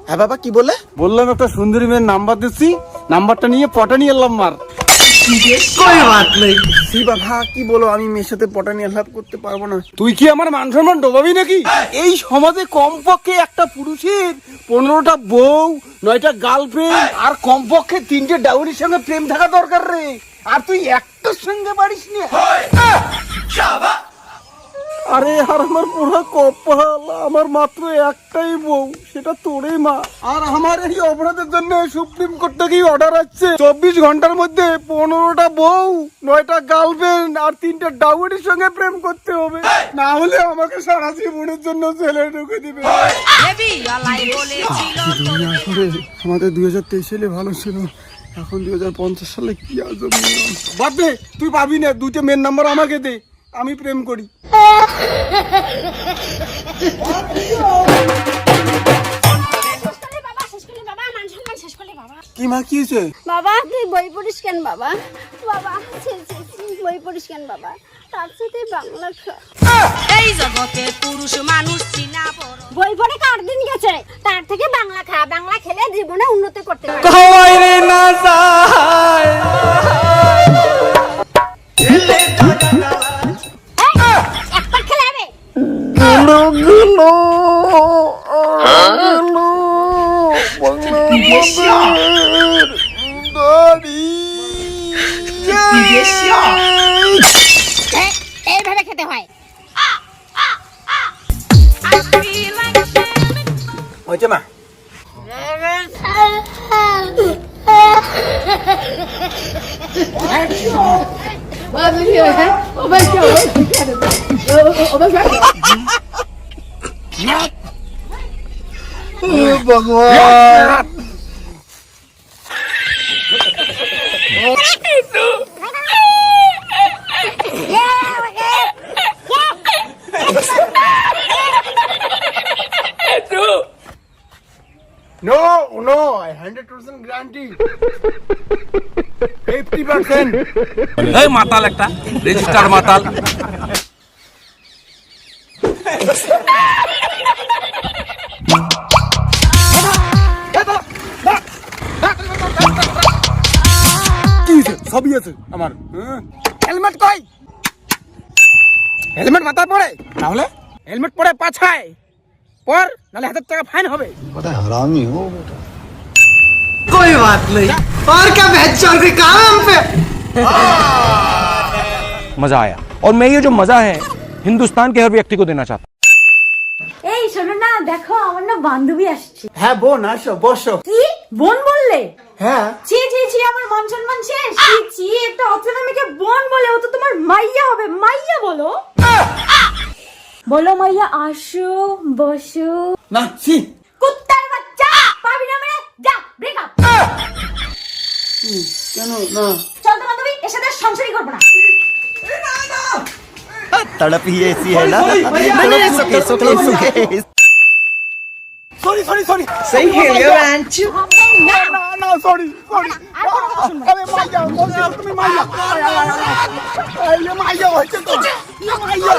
হ্যাঁ বাবা কি বলে? বললাম একটা সুন্দরী মেয়ের নাম্বার দিচ্ছি, নাম্বারটা নিয়ে পটা নিয়ে এলাম মার। বাবা কি বলো, আমি মেয়ের সাথে পটানি আলাপ করতে পারবো না। তুই কি আমার মান সম্মান ডোবাবি নাকি? এই সমাজে কমপক্ষে একটা পুরুষের 15টা বউ, 9টা গার্লফ্রেন্ড আর কমপক্ষে 3টে ডাউরির সঙ্গে প্রেম থাকা দরকার রে। আর তুই একটার সঙ্গে পারিস না? আরে আর আমার পুরো কপাল, আমার মাত্র একটাই বউ, সেটা তোরই মা। আর আমার এই অপরাধের জন্য সুপ্রিম কোর্ট থেকে অর্ডার আসছে 24 ঘন্টার মধ্যে 15টা বউ, 9টা গার্লফ্রেন্ড আর 3টে ডাউরির সঙ্গে প্রেম করতে হবে, না হলে আমাকে সারা জীবনের জন্য জেলে ঢুকে দিবে। আমাদের 2023 সালে ভালো ছিল, এখন 2050 সালে কি আজব নিয়ম। বাদ দে, তুই পাবি না। 2টে মেন নাম্বার আমাকে দে, আমি প্রেম করি। কি মা কি হয়েছে? বাবা তুই বই পড়িস কেন বাবা? বাবা বই পড়িস কেন বাবা? তার সাথে বাংলা খা। এই জগতে পুরুষ মানুষ চিনা বড়। বই পড়ে কার দিন গেছে, তার থেকে বাংলা খা। বাংলা খেলে জীবনে উন্নতি করতে পারবি। কই রে না যায় একটা খেলে হবে। গুলো গুলো এইভাবে খেতে হয়। হয়েছে মা? ভগবান No, 100% guarantee. 50%. এই মাতাল একটা রেজিস্টার মাতাল। কি সবই আছে আমার। হেলমেট কই? হেলমেট মাথায় পড়ে, তাহলে হেলমেট পরে পাছায় পর, নাহলে 1000 টাকা ফাইন হবে। कोई बात नहीं, और क्या बेहतर कोई काम है हम पे। मजा आया और मैं ये जो मजा है हिंदुस्तान के हर व्यक्ति को देना चाहता हूँ। এই শোনো না, দেখো আমার না বান্ধবী আসছে। হ্যাঁ বোন আসো, বসো। কি বোন বললে? হ্যাঁ ছি ছি ছি, আমার মান সম্মান শেষ। ছি ছি, একটা অচেনা মেয়েকে বোন বলে, ও তো তোমার মাইয়া হবে। মাইয়া বলো, বলো মাইয়া আসো বসো। না ছি, কুত্তার বাচ্চা, পাবি না মেরে যা, ব্রেকআপ। কেন না? চল তো বান্ধবী, এর সাথে সংসারই করবো না। तड़प ही ऐसी है ना। सुखे सुखे सुखे। সরি সরি সরি, सही खेल गया रांचू। না না সরি সরি। আরে মাইয়া বলছি, তুমি মাইয়া। আরে মাইয়া হচ্ছে তো, মাইয়া।